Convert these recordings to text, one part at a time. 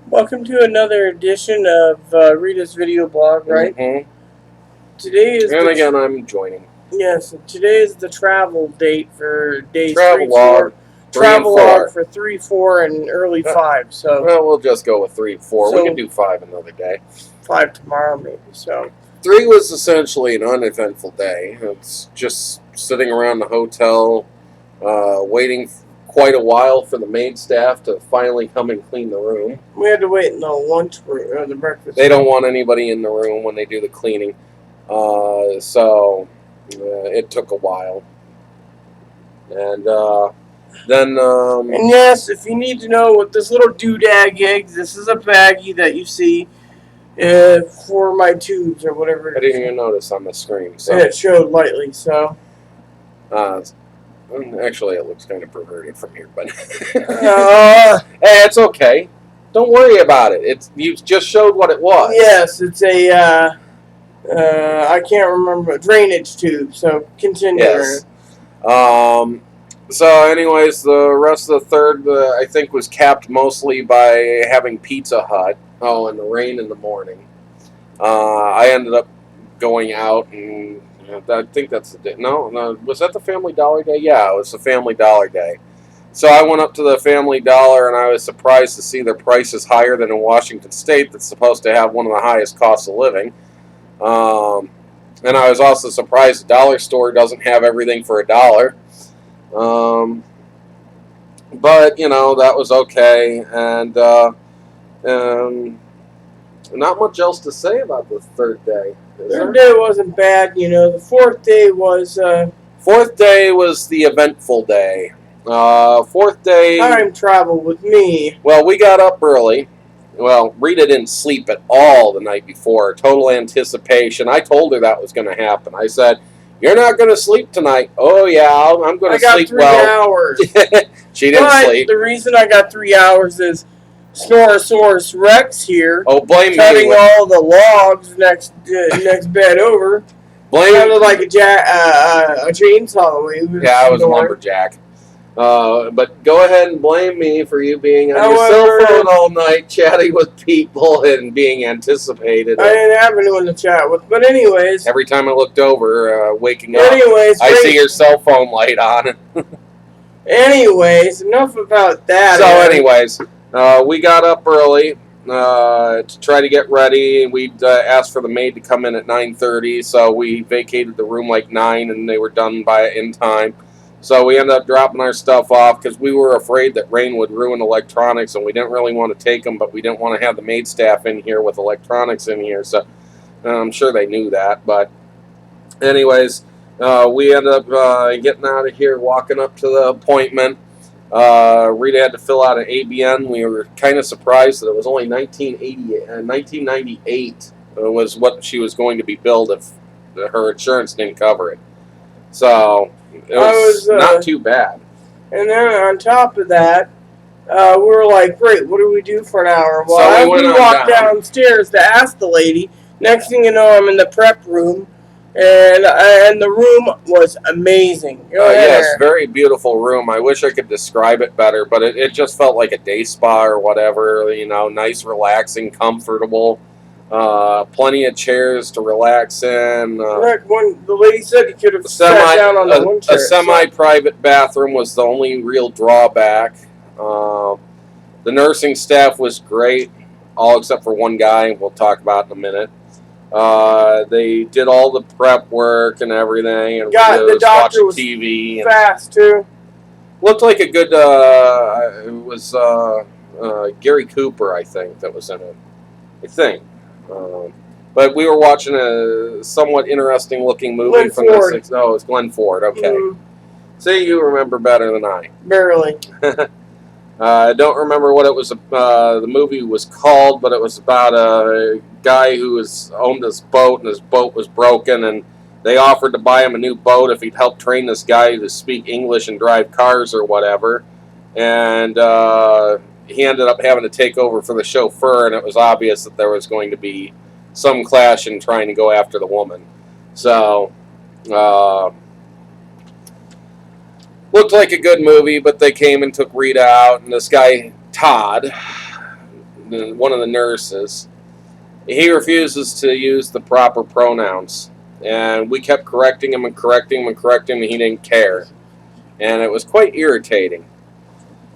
Welcome to another edition of Rita's video blog. Right, Mm-hmm. today is And again, I'm joining. today is the travel date for days three, Travelogue four, 3 and travelogue 4. for 3, 4, and early Uh, 5. So well, we'll just go with 3 and 4. We So- can do 5 another day. 5 tomorrow maybe. So 3 was essentially an uneventful day. It's just sitting around the hotel, waiting quite a while for the maid staff to finally come and clean the room. we had to wait in the lunch room or the breakfast. They don't want anybody in the room when they do the cleaning, so it took a while. And then And yes, if you need to know what this little doodad is, this is a baggie that you see for my tubes or whatever. I didn't even notice on the screen. So And it showed lightly. So actually, it looks kind of perverted from here, but uh, hey, it's okay. Don't worry about it. You just showed what it was. yes, it's a I can't remember, drainage tube. So continue. Yes. So, anyways, the rest of the third, I think, was capped mostly by having Pizza Hut. Oh, and the rain in the morning. I ended up going out, and I think that's the day. No, was that the Family Dollar Day? Yeah, it was the Family Dollar Day. So I went up to the Family Dollar, and I was surprised to see their prices higher than in Washington State, that's supposed to have one of the highest costs of living. And I was also surprised the dollar store doesn't have everything for $1. But, that was okay. And not much else to say about the third day. Third day wasn't bad. The fourth day was Fourth day was the eventful day. Fourth day, time travel with me. well, we got up early. Well, Rita didn't sleep at all the night before. Total anticipation. I told her that was going to happen. I said, "You're not going to sleep tonight." "Oh, yeah, I'm going to sleep I got 3 well." hours. She didn't But sleep. the reason I got 3 hours is Snorosaurus Rex here, Oh, blame cutting me. all the logs next bed over. Sounded like a chainsaw. Yeah, I was a lumberjack. But go ahead and blame me for you being on your cell phone all night, chatting with people and being anticipated. I didn't have anyone to chat with. But anyways. Every time I looked over, waking up, I see your cell phone light on. Anyways, enough about that. So anyways, we got up early to try to get ready. We'd asked for the maid to come in at 9:30, so we vacated the room like 9, and they were done in time. So we ended up dropping our stuff off because we were afraid that rain would ruin electronics, and we didn't really want to take them, but we didn't want to have the maid staff in here with electronics in here. So I'm sure they knew that. But anyways, we ended up getting out of here, walking up to the appointment. Rita had to fill out an ABN. We were kind of surprised that it was only 1998 was what she was going to be billed if her insurance didn't cover it. So it was not too bad. And then on top of that, we were like, great, what do we do for an hour? Well, So as we walked downstairs to ask the lady, next thing you know, I'm in the prep room, and the room was amazing. Yes, very beautiful room. I wish I could describe it better, but it just felt like a day spa or whatever. Nice, relaxing, comfortable. Plenty of chairs to relax in. When the lady said you could have sat down on the one chair. A semi-private bathroom was the only real drawback. The nursing staff was great, all except for one guy we'll talk about in a minute. They did all the prep work and everything, and the doctor was TV. Fast too. Looked like a good. It was Gary Cooper, I think, that was in it. I think. But we were watching a somewhat interesting looking movie from the 60s. Oh, it's Glenn Ford. Okay. See, you remember better than I. Barely. I don't remember what it was. The movie was called, but it was about a guy who owned this boat, and his boat was broken, and they offered to buy him a new boat if he'd help train this guy to speak English and drive cars or whatever. And he ended up having to take over for the chauffeur, and it was obvious that there was going to be some clash in trying to go after the woman. So, looked like a good movie, but they came and took Rita out, and this guy, Todd, one of the nurses. He refuses to use the proper pronouns. And we kept correcting him and correcting him and correcting him, and he didn't care. And it was quite irritating.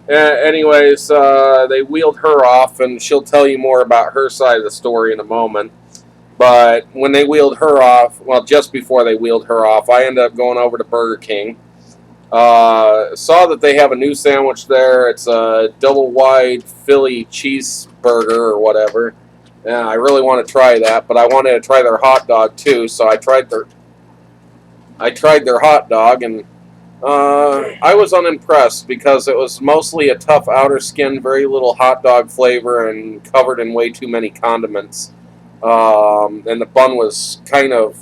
Anyways, they wheeled her off, and she'll tell you more about her side of the story in a moment. But when they wheeled her off, well, just before they wheeled her off, I ended up going over to Burger King. Saw that they have a new sandwich there. It's a double wide Philly cheeseburger or whatever. Yeah, I really want to try that, but I wanted to try their hot dog too, so I tried their hot dog, and I was unimpressed because it was mostly a tough outer skin, very little hot dog flavor, and covered in way too many condiments. And the bun was kind of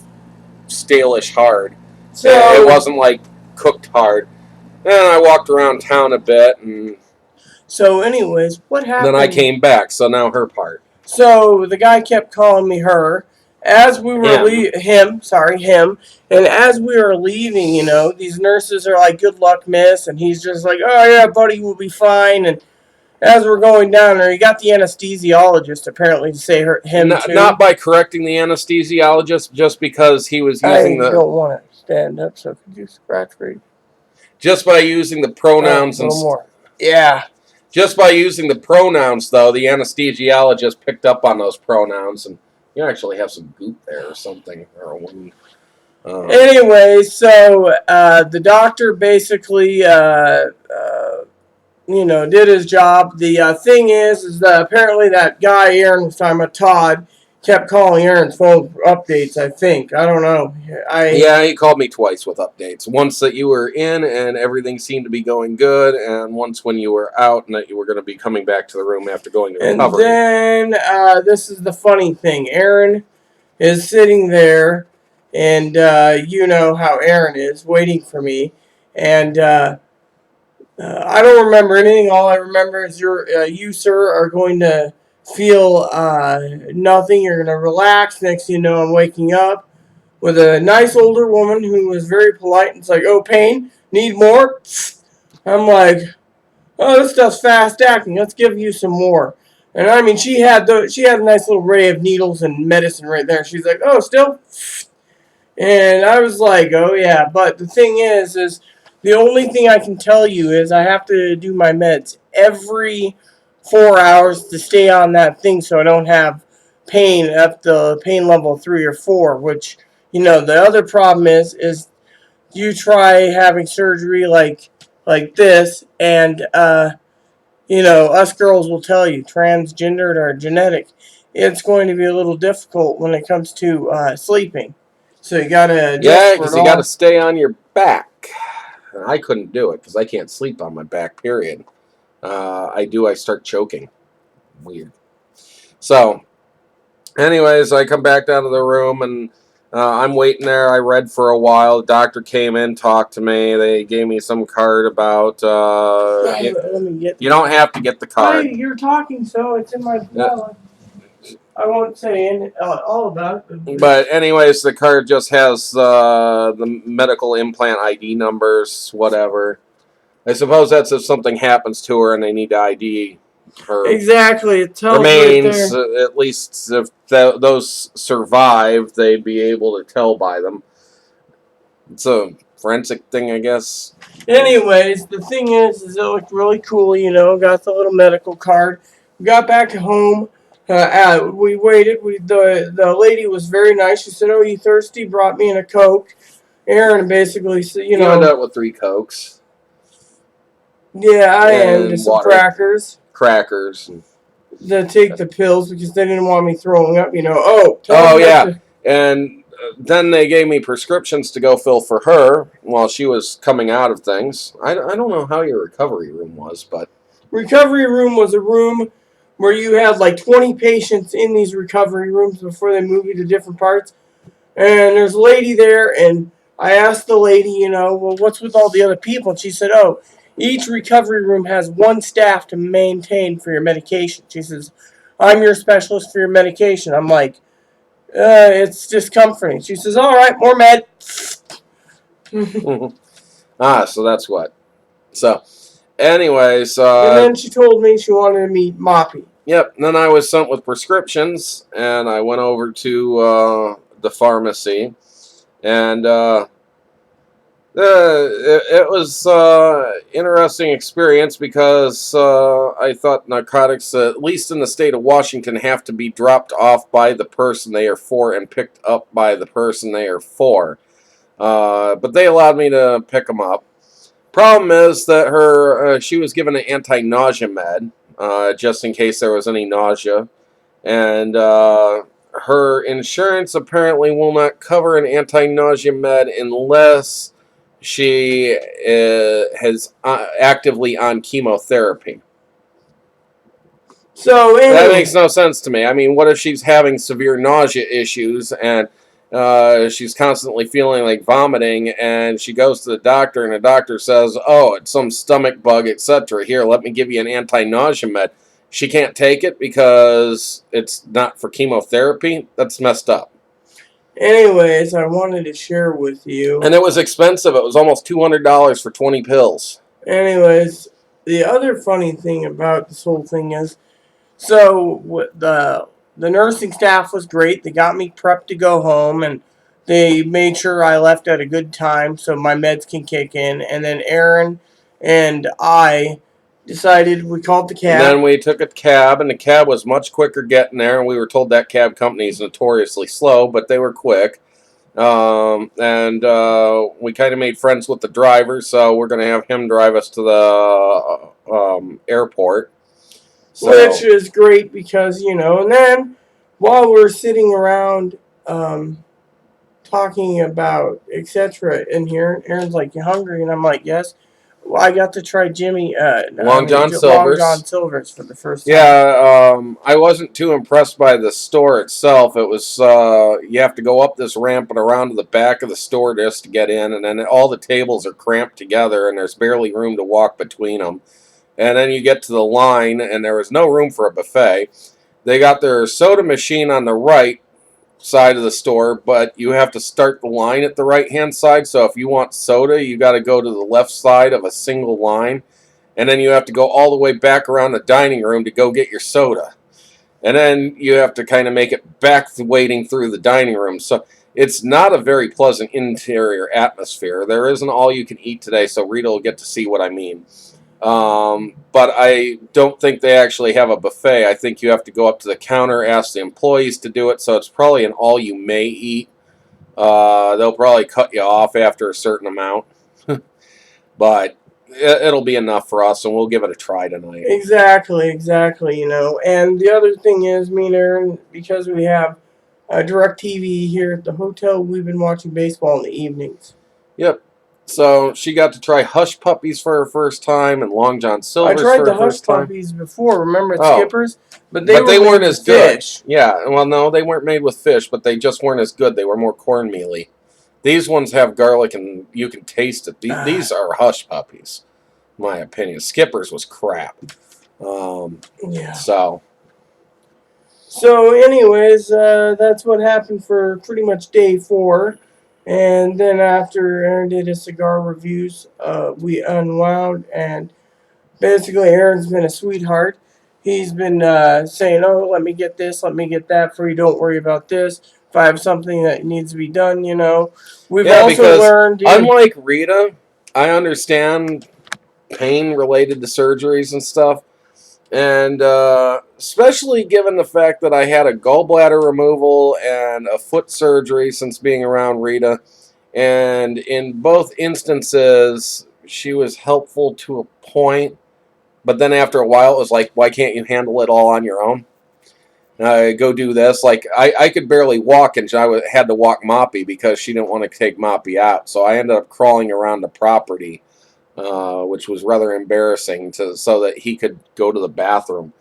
stale-ish hard. So it wasn't like cooked hard. And I walked around town a bit, and so anyways, what happened? then I came back. So now her part. So the guy kept calling me her. As we were him, and as we were leaving, you know, these nurses are like, "Good luck, miss," and he's just like, "Oh yeah, buddy, we'll be fine." And as we're going down there, he got the anesthesiologist apparently to say him too. Not by correcting the anesthesiologist, just because he was using I don't want to stand up, so could you scratch me? Just by using the pronouns and more. Yeah. Just by using the pronouns, though, the anesthesiologist picked up on those pronouns, and you actually have some goop there or something. Anyway, so the doctor basically, did his job. The thing is that apparently that guy Aaron was talking about, Todd, kept calling Aaron's phone for updates, I think. I don't know. Yeah, he called me twice with updates. Once that you were in and everything seemed to be going good, and once when you were out and that you were going to be coming back to the room after going to recovery. And then, this is the funny thing. Aaron is sitting there, and you know how Aaron is, waiting for me. And I don't remember anything. All I remember is you, sir, are going to feel nothing. You're going to relax. Next thing you know, I'm waking up with a nice older woman who was very polite. It's like, "Oh, pain? Need more?" I'm like, "Oh, this stuff's fast acting. Let's give you some more." And I mean, she had a nice little array of needles and medicine right there. She's like, "Oh, still?" And I was like, "Oh, yeah." But the thing is the only thing I can tell you is I have to do my meds every 4 hours to stay on that thing so I don't have pain at the pain level 3 or 4, which, you know, the other problem is you try having surgery like this, and, you know, us girls will tell you, transgendered or genetic, it's going to be a little difficult when it comes to sleeping. So you gotta adjust. Yeah, because you gotta stay on your back. I couldn't do it because I can't sleep on my back, period. I start choking. Weird. So, anyways, I come back down to the room, and I'm waiting there. I read for a while. The doctor came in, talked to me. They gave me some card about... let me get... You don't have to get the card. Hey, you're talking, so it's in my wallet. I won't say all about it. But anyways, the card just has the medical implant ID numbers, whatever. I suppose that's if something happens to her and they need to ID her. Exactly. It tells remains, right there. At least if those survive, they'd be able to tell by them. It's a forensic thing, I guess. Anyways, the thing is it looked really cool, you know, got the little medical card. We got back home. We waited. The lady was very nice. She said, "Oh, you thirsty?" Brought me in a Coke. Aaron basically said, you know... You end up with 3 Cokes. Yeah, I am. Just some crackers. Crackers. To take the pills because they didn't want me throwing up, you know. Oh, yeah. And then they gave me prescriptions to go fill for her while she was coming out of things. I don't know how your recovery room was, but... Recovery room was a room where you had like 20 patients in these recovery rooms before they move you to different parts. And there's a lady there, and I asked the lady, you know, "Well, what's with all the other people?" And she said, "Oh, each recovery room has 1 staff to maintain for your medication." She says, "I'm your specialist for your medication." I'm like, it's discomforting. She says, "All right, more med." So that's what. So, Anyways, And then she told me she wanted to meet Moppy. yep. Then I was sent with prescriptions, and I went over to the pharmacy, and it was interesting experience because I thought narcotics, at least in the state of Washington, have to be dropped off by the person they are for and picked up by the person they are for. But they allowed me to pick them up. Problem is that she was given an anti-nausea med just in case there was any nausea, and her insurance apparently will not cover an anti-nausea med unless she has actively on chemotherapy. So That anyway, makes no sense to me. I mean, what if she's having severe nausea issues and she's constantly feeling like vomiting, and she goes to the doctor, and the doctor says, "Oh, it's some stomach bug, etc. Here, let me give you an anti-nausea med." She can't take it because it's not for chemotherapy. That's messed up. anyways, I wanted to share with you. And it was expensive. It was almost $200 for 20 pills. Anyways, the other funny thing about this whole thing is, so the nursing staff was great. They got me prepped to go home, and they made sure I left at a good time so my meds can kick in. And then Aaron and I decided, we called the And cab. then we took a cab, and the cab was much quicker getting there. And we were told that cab company is notoriously slow, but they were quick. And we kind of made friends with the driver, so we're going to have him drive us to the airport. So, Which is great because, and then while we're sitting around talking about etc. in here, Aaron's like, "You hungry?" And I'm like, "Yes." Well, I got to try Long John Silver's. Long John Silver's for the first time. Yeah, I wasn't too impressed by the store itself. It was you have to go up this ramp and around to the back of the store just to get in, and then all the tables are cramped together, and there's barely room to walk between them. And then you get to the line, and there was no room for a buffet. They got their soda machine on the right side of the store, but you have to start the line at the right-hand side. So if you want soda, you got to go to the left side of a single line, and then you have to go all the way back around the dining room to go get your soda. And then you have to kind of make it back waiting through the dining room. So it's not a very pleasant interior atmosphere. There isn't all you can eat today, so Rita will get to see what I mean. But I don't think they actually have a buffet. I think you have to go up to the counter, ask the employees to do it, so it's probably an all-you-may-eat. They'll probably cut you off after a certain amount. But it'll be enough for us, and we'll give it a try tonight. Exactly. And the other thing is, me and Aaron, because we have direct TV here at the hotel, we've been watching baseball in the evenings. Yep. So she got to try Hush Puppies for her first time and Long John Silver's I tried for the her Hush first time. Puppies before, remember at Oh. Skipper's? But They were weren't made as with good. fish. Yeah, well, no, they weren't made with fish, but they just weren't as good. They were more cornmealy. These ones have garlic, and you can taste it. These are Hush Puppies, in my opinion. Skipper's was crap. Yeah. So, anyways, that's what happened for pretty much day 4. And then after Aaron did his cigar reviews, we unwound. And basically, Aaron's been a sweetheart. He's been saying, "Oh, let me get this, let me get that for you. Don't worry about this. If I have something that needs to be done, We've also learned, unlike Rita, I understand pain related to surgeries and stuff. And especially given the fact that I had a gallbladder removal and a foot surgery since being around Rita. And in both instances, she was helpful to a point. But then after a while, it was like, why can't you handle it all on your own? Go do this. Like, I could barely walk, and I had to walk Moppy because she didn't want to take Moppy out. So I ended up crawling around the property, which was rather embarrassing so that he could go to the bathroom.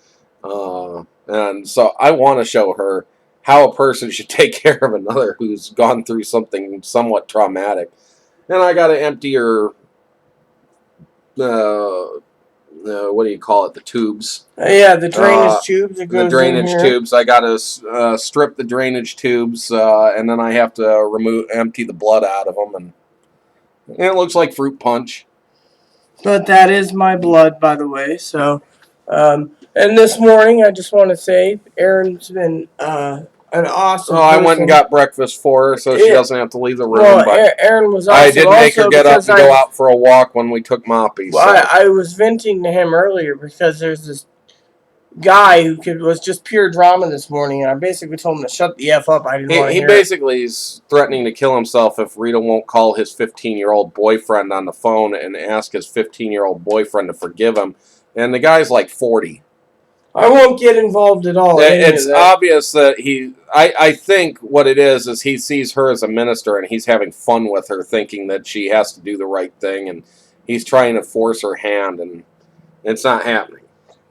And so I want to show her how a person should take care of another who's gone through something somewhat traumatic. And I got to empty her, what do you call it, the tubes. the drainage tubes. It goes the drainage in here. tubes. I got to strip the drainage tubes, and then I have to empty the blood out of them. And it looks like fruit punch. But that is my blood, by the way. So, and this morning, I just want to say, Erin's been an awesome Oh, I went and person. got breakfast for her so she It, doesn't have to leave the room. well, But Erin was I awesome did make her also get up because and go out for a walk when we took Moppy. So I was venting to him earlier because there's this guy who was just pure drama this morning, and I basically told him to shut the F up. I didn't want to he hear it. basically is threatening to kill himself if Rita won't call his 15-year-old boyfriend on the phone and ask his 15-year-old boyfriend to forgive him. And the guy's like 40. I won't get involved at all in any It's of that. obvious that I think what it is he sees her as a minister and he's having fun with her, thinking that she has to do the right thing, and he's trying to force her hand, and it's not happening.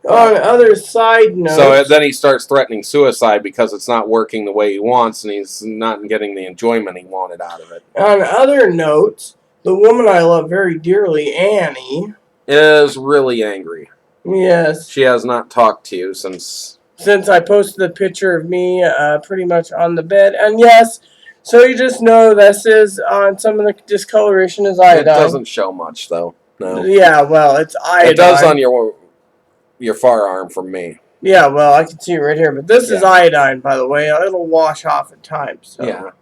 On other side So notes, then he starts threatening suicide because it's not working the way he wants, and he's not getting the enjoyment he wanted out of it. on other notes, the woman I love very dearly, Annie, Is really angry. yes, She has not talked to you since I posted a picture of me pretty much on the bed, and yes, so you just know this is on some of the discoloration is iodine. It doesn't show much though. No. Yeah, well, it's iodine. It does on your forearm from me. Yeah, well, I can see it right here, but this is iodine, by the way. It'll wash off at times. So. Yeah.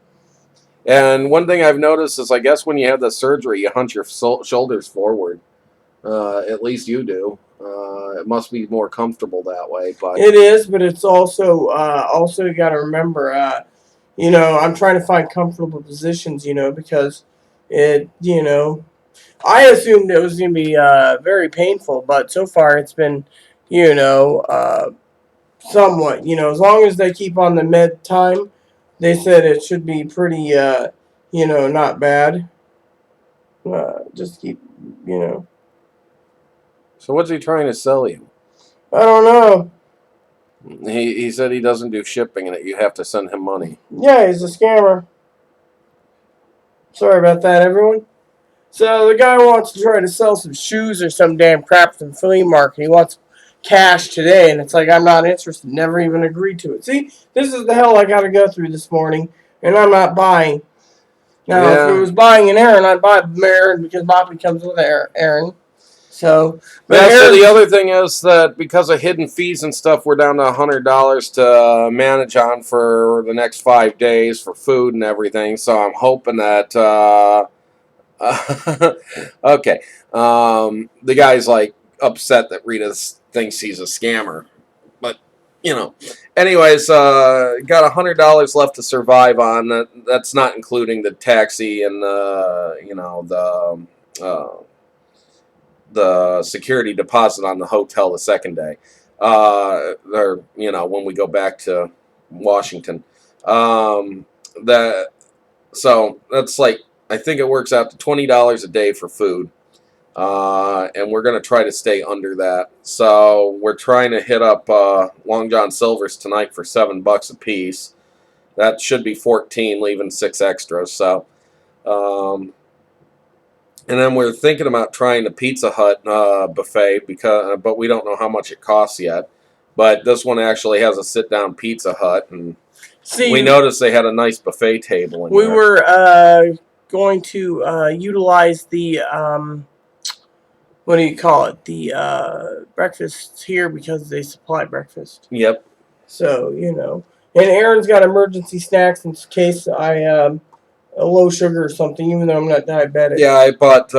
And one thing I've noticed is, I guess when you have the surgery, you hunch your shoulders forward. At least you do. It must be more comfortable that way. But it is, but it's also you got to remember, I'm trying to find comfortable positions, because I assumed it was going to be very painful, but so far it's been, somewhat. As long as they keep on the med time, they said it should be pretty, not bad. Just keep, So what's he trying to sell you? I don't know. He said he doesn't do shipping and that you have to send him money. Yeah, he's a scammer. Sorry about that, everyone. So the guy wants to try to sell some shoes or some damn crap from the flea market. He wants cash today, and it's like, I'm not interested. Never even agreed to it. See, this is the hell I got to go through this morning, and I'm not buying. Now, if it was buying an Aaron, I'd buy Aaron because Boppy comes with Aaron. So, but so the other thing is that because of hidden fees and stuff, we're down to $100 to manage on for the next 5 days for food and everything. So I'm hoping that okay, the guy's like upset that Rita thinks he's a scammer, but anyways, got $100 left to survive on. That's not including the taxi and the security deposit on the hotel the second day, or when we go back to Washington. So that's like, I think it works out to $20 a day for food, and we're gonna try to stay under that. So we're trying to hit up Long John Silver's tonight for $7 a piece. That should be 14, leaving 6 extras. So. And then we're thinking about trying the Pizza Hut buffet but we don't know how much it costs yet. But this one actually has a sit-down Pizza Hut, and we noticed they had a nice buffet table in there. We were going to utilize the what do you call it? The breakfast here because they supply breakfast. Yep. So and Aaron's got emergency snacks in case I a low sugar or something, even though I'm not diabetic. Yeah, I bought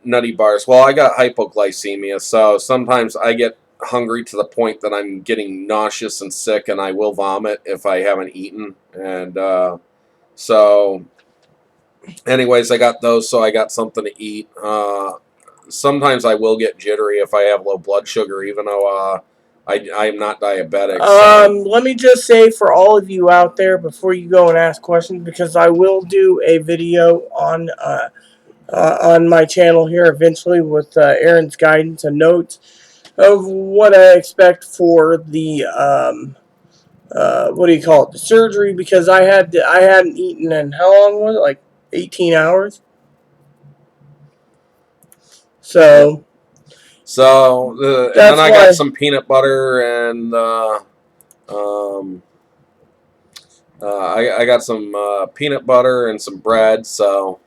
nutty bars. Well, I got hypoglycemia, so sometimes I get hungry to the point that I'm getting nauseous and sick, and I will vomit if I haven't eaten. And so, anyways, I got those, so I got something to eat. Sometimes I will get jittery if I have low blood sugar, even though I am not diabetic. Let me just say for all of you out there, before you go and ask questions, because I will do a video on my channel here eventually with Aaron's guidance and notes of what I expect for the what do you call it, the surgery, because I hadn't eaten in how long was it, like 18 hours. So and then I got some peanut butter and I got some peanut butter and some bread. So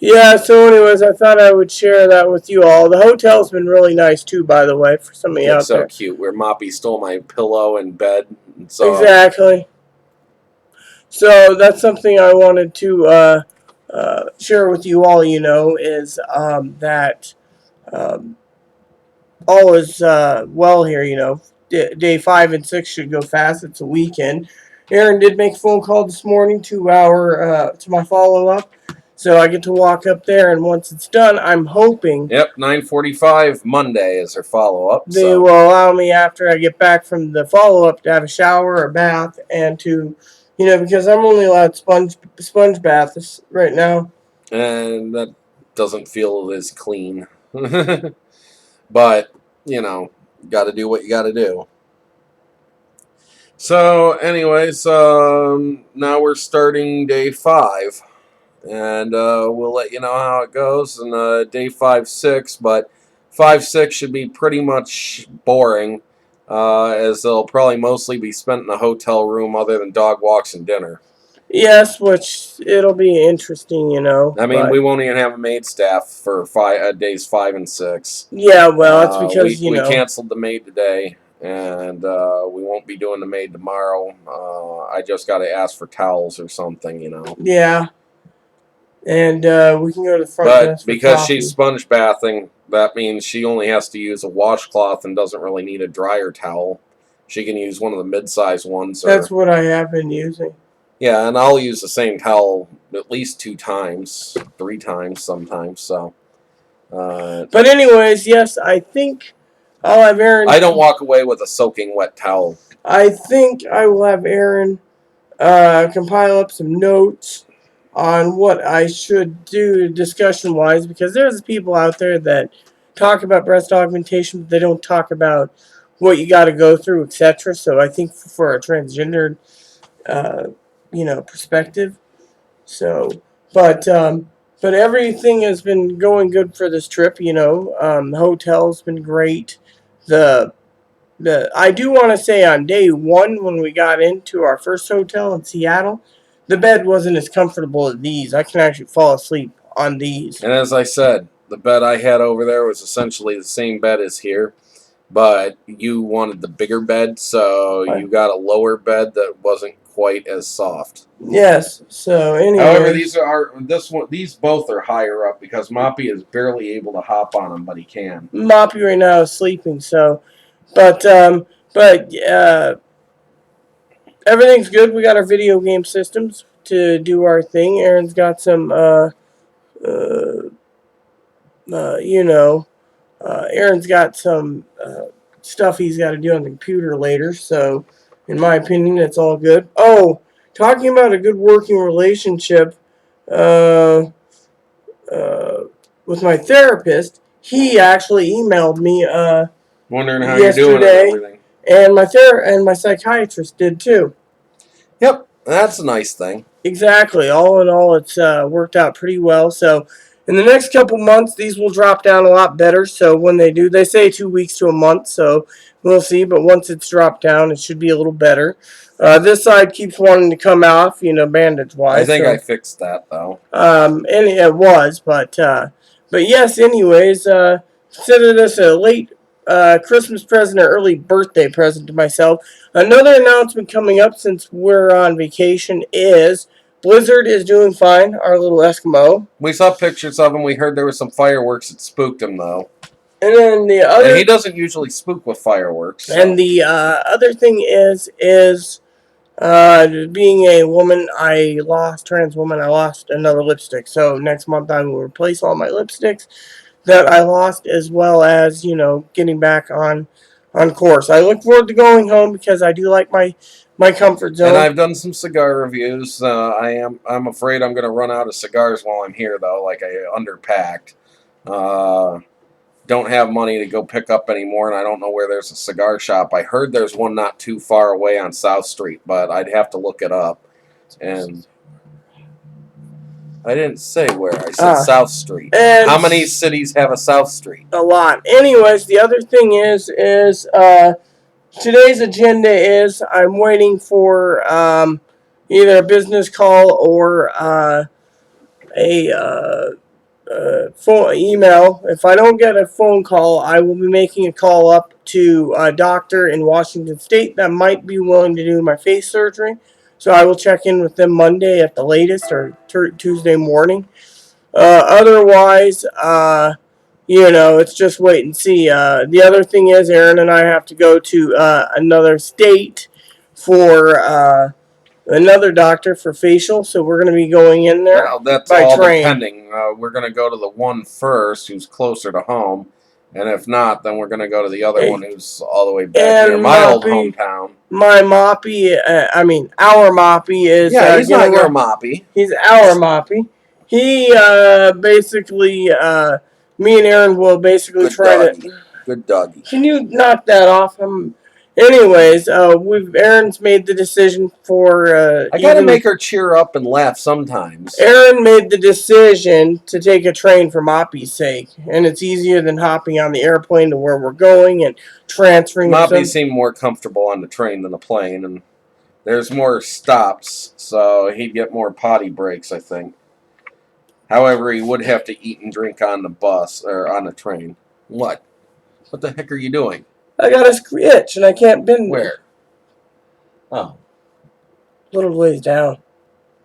Yeah, so anyways, I thought I would share that with you all. The hotel's been really nice too, by the way, for somebody It's out so there. cute. Where Moppy stole my pillow in bed. So Exactly. So that's something I wanted to share with you all. Is that um, all is well here. Day 5 and 6 should go fast. It's a weekend. Aaron did make a phone call this morning to my follow up, so I get to walk up there. And once it's done, I'm hoping yep, 9:45 Monday is her follow up. they will allow me after I get back from the follow up to have a shower or bath and to, because I'm only allowed sponge baths right now. And that doesn't feel as clean. But, got to do what you got to do. So, anyways, now we're starting day 5. And we'll let you know how it goes in day 5, 6. But 5, 6 should be pretty much boring, as they'll probably mostly be spent in a hotel room other than dog walks and dinner. Yes, which it'll be interesting. I mean, But we won't even have a maid staff for days 5 and 6. yeah, well, that's because We canceled the maid today, and we won't be doing the maid tomorrow. I just got to ask for towels or something. Yeah, and we can go to the front But desk for because coffee. she's sponge bathing, that means she only has to use a washcloth and doesn't really need a dryer towel. She can use one of the mid-size ones. That's what I have been using. Yeah, and I'll use the same towel at least 2 times, 3 times sometimes. So. But anyways, yes, I think I'll have Aaron. I don't walk away with a soaking wet towel. I think I will have Aaron compile up some notes on what I should do discussion wise, because there's people out there that talk about breast augmentation, but they don't talk about what you got to go through, etc. So I think for a transgendered, uh, perspective. So, but everything has been going good for this trip. The hotel's been great. The I do want to say on day 1 when we got into our first hotel in Seattle, the bed wasn't as comfortable as these. I can actually fall asleep on these. And as I said, the bed I had over there was essentially the same bed as here, but you wanted the bigger bed, so you got a lower bed that wasn't quite as soft. Yes. So anyway. However, these both are higher up because Moppy is barely able to hop on them, but he can. Moppy right now is sleeping. So, but everything's good. We got our video game systems to do our thing. Aaron's got some Aaron's got some stuff he's got to do on the computer later. So, in my opinion, it's all good. Oh, talking about a good working relationship uh, with my therapist, he actually emailed me Wondering how yesterday, you're doing and everything. And my psychiatrist did too. Yep, that's a nice thing. Exactly. All in all, it's worked out pretty well. So, in the next couple months, these will drop down a lot better. So, when they do, they say 2 weeks to a month. So, we'll see. But once it's dropped down, it should be a little better. This side keeps wanting to come off, bandage wise. I think I fixed that though. And it was, but yes. Anyways, consider this a late Christmas present or early birthday present to myself. Another announcement coming up since we're on vacation is Blizzard is doing fine. Our little Eskimo. We saw pictures of him. We heard there was some fireworks that spooked him though. And then the other. And he doesn't usually spook with fireworks. So. And the other thing is being a woman, trans woman, I lost another lipstick. So next month I will replace all my lipsticks that I lost, as well as, getting back on course. I look forward to going home because I do like my comfort zone. And I've done some cigar reviews. I'm afraid I'm going to run out of cigars while I'm here, though, like I underpacked. Don't have money to go pick up anymore, and I don't know where there's a cigar shop. I heard there's one not too far away on South Street, but I'd have to look it up. And I didn't say where. I said South Street. How many cities have a South Street? A lot. Anyways, the other thing is today's agenda is I'm waiting for either a business call or a phone email. If I don't get a phone call, I will be making a call up to a doctor in Washington State that might be willing to do my face surgery. So I will check in with them Monday at the latest, or Tuesday morning. Otherwise, it's just wait and see. The other thing is, Aaron and I have to go to another state for another doctor for facial, so we're going to be going in there Well, that's by all train. depending. We're going to go to the one first who's closer to home, and if not, then we're going to go to the other one who's all the way back near my old hometown. My Moppy, our Moppy is. Yeah, he's not your Moppy. He's our Moppy. He basically, me and Aaron will basically Good doggy. Can you knock that off? Anyways, Aaron's made the decision for. I gotta make her cheer up and laugh sometimes. Aaron made the decision to take a train for Moppy's sake, and it's easier than hopping on the airplane to where we're going and transferring. Moppy seemed more comfortable on the train than the plane, and there's more stops, so he'd get more potty breaks, I think. However, he would have to eat and drink on the bus or on the train. What? What the heck are you doing? I got a itch and I can't bend. Where? Oh. Little ways down.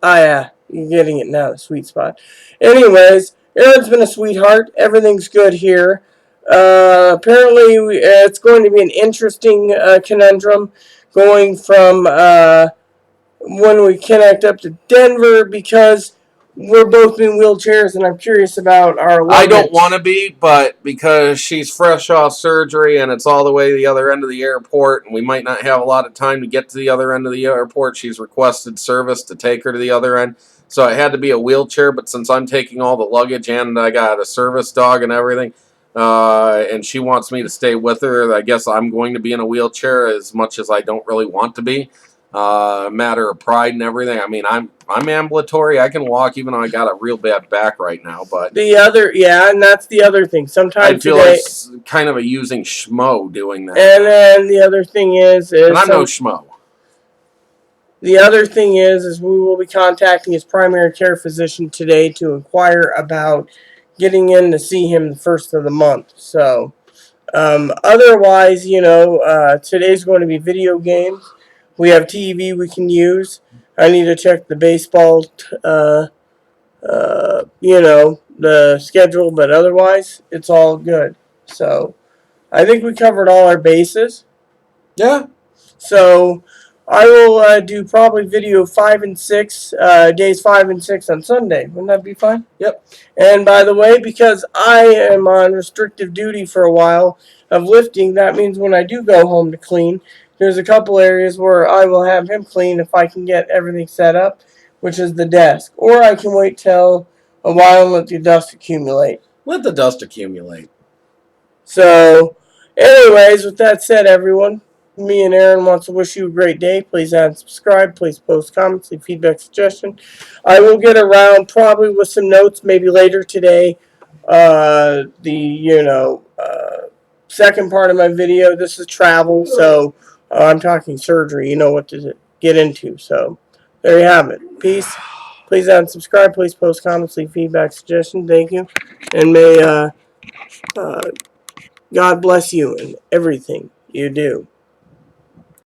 Ah, yeah. You're getting it now, the sweet spot. Anyways, Aaron's been a sweetheart. Everything's good here. Apparently, it's going to be an interesting conundrum going from when we connect up to Denver, because we're both in wheelchairs, and I'm curious about our luggage. I don't want to be, but because she's fresh off surgery and it's all the way to the other end of the airport, and we might not have a lot of time to get to the other end of the airport, she's requested service to take her to the other end. So it had to be a wheelchair, but since I'm taking all the luggage and I got a service dog and everything, and she wants me to stay with her, I guess I'm going to be in a wheelchair as much as I don't really want to be. Matter of pride and everything. I mean, I'm ambulatory. I can walk even though I got a real bad back right now. But and that's the other thing. Sometimes I feel like kind of a using schmo doing that. And then the other thing is and I'm no schmo. The other thing is we will be contacting his primary care physician today to inquire about getting in to see him the first of the month. So, otherwise, today's going to be video games. We have TV we can use. I need to check the baseball, the schedule, but otherwise, it's all good. So, I think we covered all our bases. Yeah. So, I will do probably video 5 and 6, days 5 and 6 on Sunday. Wouldn't that be fine? Yep. And by the way, because I am on restrictive duty for a while of lifting, that means when I do go home to clean, there's a couple areas where I will have him clean if I can get everything set up, which is the desk. Or I can wait till a while and let the dust accumulate. Let the dust accumulate. So, anyways, with that said, everyone, me and Aaron wants to wish you a great day. Please add and subscribe. Please post comments, leave feedback, suggestion. I will get around probably with some notes maybe later today. Second part of my video, this is travel, so I'm talking surgery. You know what to get into. So there you have it. Peace. Please add and subscribe. Please post comments, leave feedback, suggestion. Thank you. And may God bless you in everything you do.